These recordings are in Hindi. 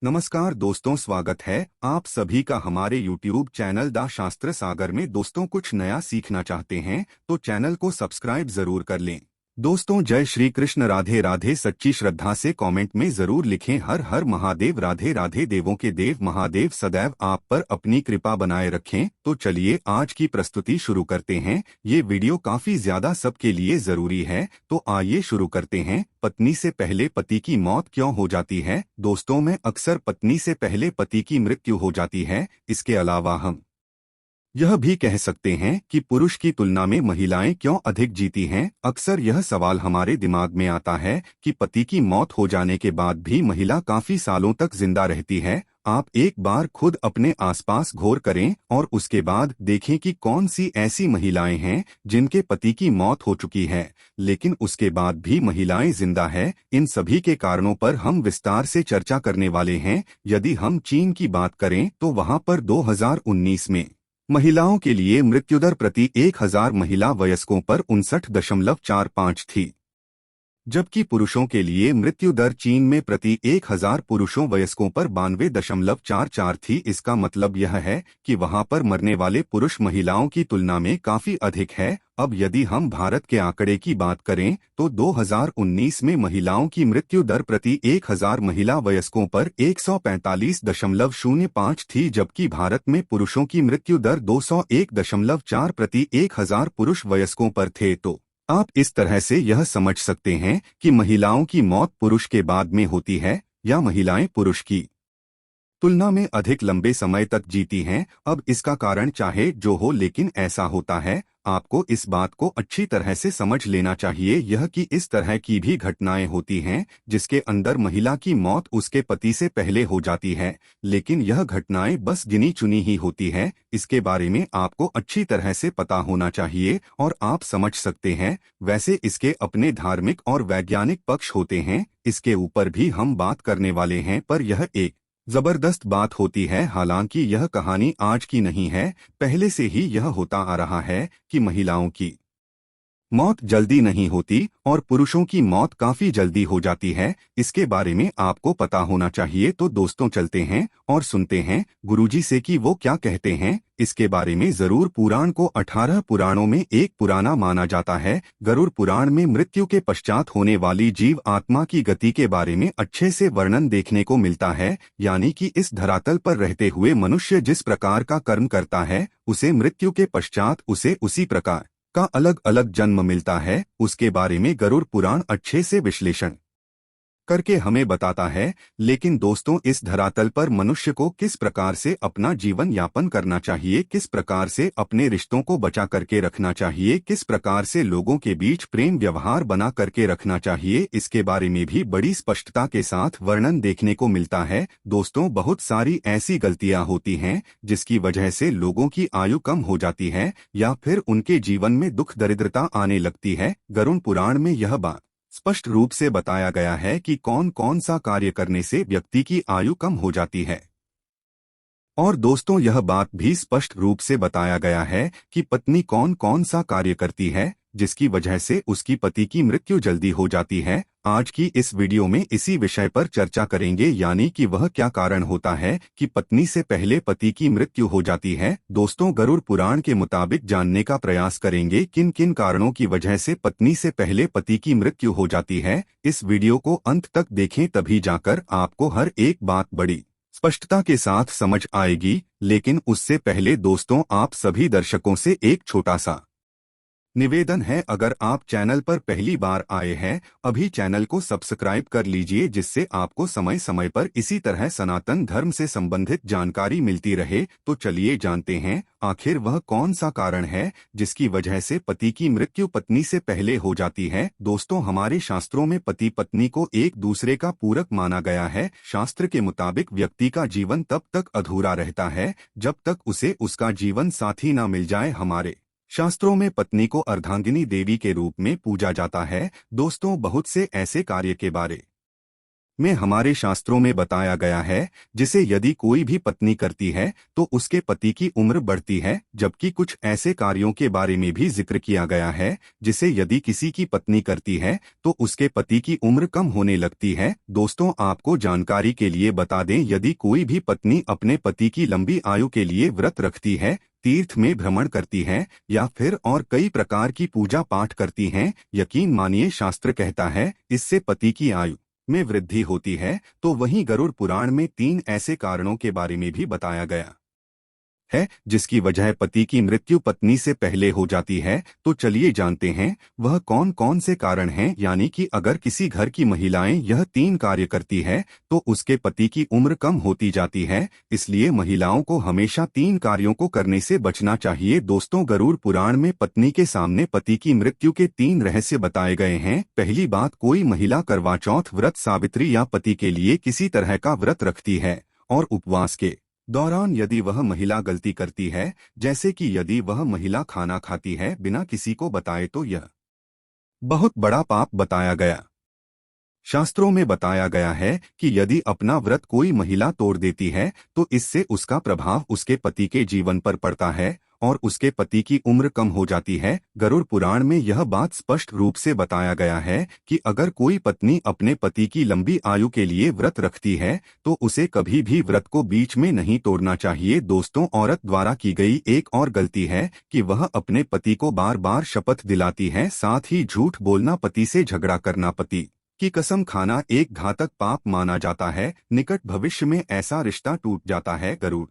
नमस्कार दोस्तों, स्वागत है आप सभी का हमारे YouTube चैनल द शास्त्र सागर में। दोस्तों, कुछ नया सीखना चाहते हैं तो चैनल को सब्सक्राइब जरूर कर लें। दोस्तों, जय श्री कृष्ण, राधे राधे। सच्ची श्रद्धा से कमेंट में जरूर लिखें हर हर महादेव। राधे राधे। देवों के देव महादेव सदैव आप पर अपनी कृपा बनाए रखें। तो चलिए आज की प्रस्तुति शुरू करते हैं। ये वीडियो काफी ज्यादा सबके लिए जरूरी है, तो आइए शुरू करते हैं। पत्नी से पहले पति की मौत क्यों हो जाती है? दोस्तों में अक्सर पत्नी से पहले पति की मृत्यु हो जाती है। इसके अलावा हम यह भी कह सकते हैं कि पुरुष की तुलना में महिलाएं क्यों अधिक जीती हैं। अक्सर यह सवाल हमारे दिमाग में आता है कि पति की मौत हो जाने के बाद भी महिला काफी सालों तक जिंदा रहती है। आप एक बार खुद अपने आसपास गौर करें और उसके बाद देखें कि कौन सी ऐसी महिलाएं हैं जिनके पति की मौत हो चुकी है लेकिन उसके बाद भी महिलाएं जिंदा है। इन सभी के कारणों पर हम विस्तार से चर्चा करने वाले हैं। यदि हम चीन की बात करें तो वहां पर 2019 में महिलाओं के लिए मृत्युदर प्रति 1000 महिला वयस्कों पर 59.45 थी, जबकि पुरुषों के लिए मृत्यु दर चीन में प्रति 1000 पुरुषों वयस्कों पर 92.44 थी। इसका मतलब यह है कि वहां पर मरने वाले पुरुष महिलाओं की तुलना में काफी अधिक है। अब यदि हम भारत के आंकड़े की बात करें तो 2019 में महिलाओं की मृत्यु दर प्रति 1000 महिला वयस्कों पर 145.05 थी, जबकि भारत में पुरुषों की मृत्यु दर 201.4 प्रति 1000 पुरुष वयस्कों पर थे। तो आप इस तरह से यह समझ सकते हैं कि महिलाओं की मौत पुरुष के बाद में होती है या महिलाएं पुरुष की तुलना में अधिक लंबे समय तक जीती हैं। अब इसका कारण चाहे जो हो, लेकिन ऐसा होता है। आपको इस बात को अच्छी तरह से समझ लेना चाहिए यह कि इस तरह की भी घटनाएं होती हैं जिसके अंदर महिला की मौत उसके पति से पहले हो जाती है, लेकिन यह घटनाएं बस गिनी चुनी ही होती है। इसके बारे में आपको अच्छी तरह से पता होना चाहिए और आप समझ सकते हैं। वैसे इसके अपने धार्मिक और वैज्ञानिक पक्ष होते हैं, इसके ऊपर भी हम बात करने वाले हैं, पर यह एक जबरदस्त बात होती है। हालांकि यह कहानी आज की नहीं है, पहले से ही यह होता आ रहा है कि महिलाओं की मौत जल्दी नहीं होती और पुरुषों की मौत काफी जल्दी हो जाती है। इसके बारे में आपको पता होना चाहिए। तो दोस्तों, चलते हैं और सुनते हैं गुरुजी से कि वो क्या कहते हैं इसके बारे में। जरूर पुराण को 18 पुराणों में एक पुराना माना जाता है। गरुड़ पुराण में मृत्यु के पश्चात होने वाली जीव आत्मा की गति के बारे में अच्छे से वर्णन देखने को मिलता है। यानी कि इस धरातल पर रहते हुए मनुष्य जिस प्रकार का कर्म करता है उसे मृत्यु के पश्चात उसे उसी प्रकार का अलग अलग जन्म मिलता है। उसके बारे में गरुड़ पुराण अच्छे से विश्लेषण करके हमें बताता है। लेकिन दोस्तों, इस धरातल पर मनुष्य को किस प्रकार से अपना जीवन यापन करना चाहिए, किस प्रकार से अपने रिश्तों को बचा करके रखना चाहिए, किस प्रकार से लोगों के बीच प्रेम व्यवहार बना करके रखना चाहिए, इसके बारे में भी बड़ी स्पष्टता के साथ वर्णन देखने को मिलता है। दोस्तों, बहुत सारी ऐसी गलतियां होती हैं जिसकी वजह से लोगों की आयु कम हो जाती है या फिर उनके जीवन में दुख दरिद्रता आने लगती है। गरुड़ पुराण में यह बात स्पष्ट रूप से बताया गया है कि कौन कौन सा कार्य करने से व्यक्ति की आयु कम हो जाती है। और दोस्तों, यह बात भी स्पष्ट रूप से बताया गया है कि पत्नी कौन कौन सा कार्य करती है जिसकी वजह से उसकी पति की मृत्यु जल्दी हो जाती है। आज की इस वीडियो में इसी विषय पर चर्चा करेंगे, यानी कि वह क्या कारण होता है कि पत्नी से पहले पति की मृत्यु हो जाती है। दोस्तों, गरुड़ पुराण के मुताबिक जानने का प्रयास करेंगे किन किन कारणों की वजह से पत्नी से पहले पति की मृत्यु हो जाती है। इस वीडियो को अंत तक देखें, तभी जाकर आपको हर एक बात बड़ी स्पष्टता के साथ समझ आएगी। लेकिन उससे पहले दोस्तों, आप सभी दर्शकों से एक छोटा सा निवेदन है। अगर आप चैनल पर पहली बार आए हैं, अभी चैनल को सब्सक्राइब कर लीजिए, जिससे आपको समय समय पर इसी तरह सनातन धर्म से संबंधित जानकारी मिलती रहे। तो चलिए जानते हैं आखिर वह कौन सा कारण है जिसकी वजह से पति की मृत्यु पत्नी से पहले हो जाती है। दोस्तों, हमारे शास्त्रों में पति पत्नी को एक दूसरे का पूरक माना गया है। शास्त्र के मुताबिक व्यक्ति का जीवन तब तक अधूरा रहता है जब तक उसे उसका जीवन साथी न मिल जाए। हमारे शास्त्रों में पत्नी को अर्धांगिनी देवी के रूप में पूजा जाता है। दोस्तों, बहुत से ऐसे कार्य के बारे में हमारे शास्त्रों में बताया गया है, जिसे यदि कोई भी पत्नी करती है तो उसके पति की उम्र बढ़ती है, जबकि कुछ ऐसे कार्यों के बारे में भी जिक्र किया गया है जिसे यदि किसी की पत्नी करती है तो उसके पति की उम्र कम होने लगती है। दोस्तों, आपको जानकारी के लिए बता दें, यदि कोई भी पत्नी अपने पति की लंबी आयु के लिए व्रत रखती है, तीर्थ में भ्रमण करती है या फिर और कई प्रकार की पूजा पाठ करती हैं, यकीन मानिए शास्त्र कहता है इससे पति की आयु में वृद्धि होती है। तो वहीं गरुड़ पुराण में 3 ऐसे कारणों के बारे में भी बताया गया है जिसकी वजह पति की मृत्यु पत्नी से पहले हो जाती है। तो चलिए जानते हैं वह कौन कौन से कारण हैं। यानी कि अगर किसी घर की महिलाएं यह 3 कार्य करती है तो उसके पति की उम्र कम होती जाती है, इसलिए महिलाओं को हमेशा 3 कार्यों को करने से बचना चाहिए। दोस्तों, गरुड़ पुराण में पत्नी के सामने पति की मृत्यु के 3 रहस्य बताए गए हैं। पहली बात, कोई महिला करवा चौथ व्रत, सावित्री या पति के लिए किसी तरह का व्रत रखती है और उपवास के दौरान यदि वह महिला गलती करती है, जैसे कि यदि वह महिला खाना खाती है बिना किसी को बताए, तो यह बहुत बड़ा पाप बताया गया। शास्त्रों में बताया गया है कि यदि अपना व्रत कोई महिला तोड़ देती है तो इससे उसका प्रभाव उसके पति के जीवन पर पड़ता है और उसके पति की उम्र कम हो जाती है। गरुड़ पुराण में यह बात स्पष्ट रूप से बताया गया है कि अगर कोई पत्नी अपने पति की लंबी आयु के लिए व्रत रखती है तो उसे कभी भी व्रत को बीच में नहीं तोड़ना चाहिए। दोस्तों, औरत द्वारा की गई एक और गलती है कि वह अपने पति को बार बार शपथ दिलाती है, साथ ही झूठ बोलना, पति से झगड़ा करना, पति की कसम खाना एक घातक पाप माना जाता है। निकट भविष्य में ऐसा रिश्ता टूट जाता है। गरुड़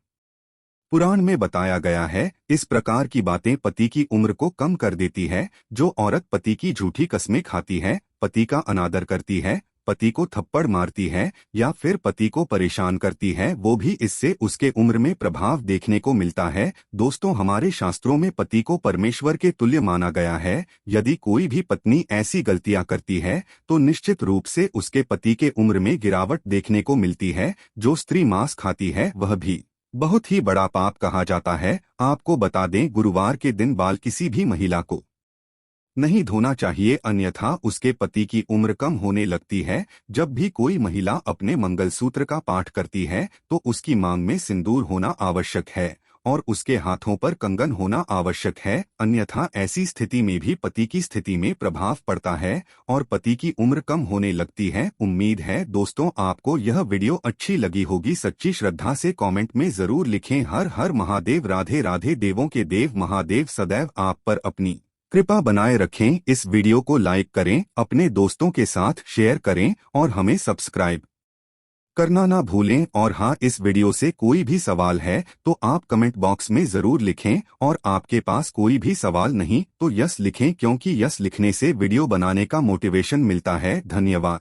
पुराण में बताया गया है इस प्रकार की बातें पति की उम्र को कम कर देती है। जो औरत पति की झूठी कस्में खाती है, पति का अनादर करती है, पति को थप्पड़ मारती है या फिर पति को परेशान करती है, वो भी इससे उसके उम्र में प्रभाव देखने को मिलता है। दोस्तों, हमारे शास्त्रों में पति को परमेश्वर के तुल्य माना गया है। यदि कोई भी पत्नी ऐसी गलतियां करती है तो निश्चित रूप से उसके पति के उम्र में गिरावट देखने को मिलती है। जो स्त्री मांस खाती है वह भी बहुत ही बड़ा पाप कहा जाता है। आपको बता दें, गुरुवार के दिन बाल किसी भी महिला को नहीं धोना चाहिए, अन्यथा उसके पति की उम्र कम होने लगती है। जब भी कोई महिला अपने मंगलसूत्र का पाठ करती है तो उसकी मांग में सिंदूर होना आवश्यक है और उसके हाथों पर कंगन होना आवश्यक है, अन्यथा ऐसी स्थिति में भी पति की स्थिति में प्रभाव पड़ता है और पति की उम्र कम होने लगती है। उम्मीद है दोस्तों आपको यह वीडियो अच्छी लगी होगी। सच्ची श्रद्धा से कमेंट में जरूर लिखें। हर हर महादेव। राधे राधे। देवों के देव महादेव सदैव आप पर अपनी कृपा बनाए रखें। इस वीडियो को लाइक करें, अपने दोस्तों के साथ शेयर करें और हमें सब्सक्राइब करना ना भूलें। और हाँ, इस वीडियो से कोई भी सवाल है तो आप कमेंट बॉक्स में जरूर लिखें और आपके पास कोई भी सवाल नहीं तो यस लिखें, क्योंकि यस लिखने से वीडियो बनाने का मोटिवेशन मिलता है। धन्यवाद।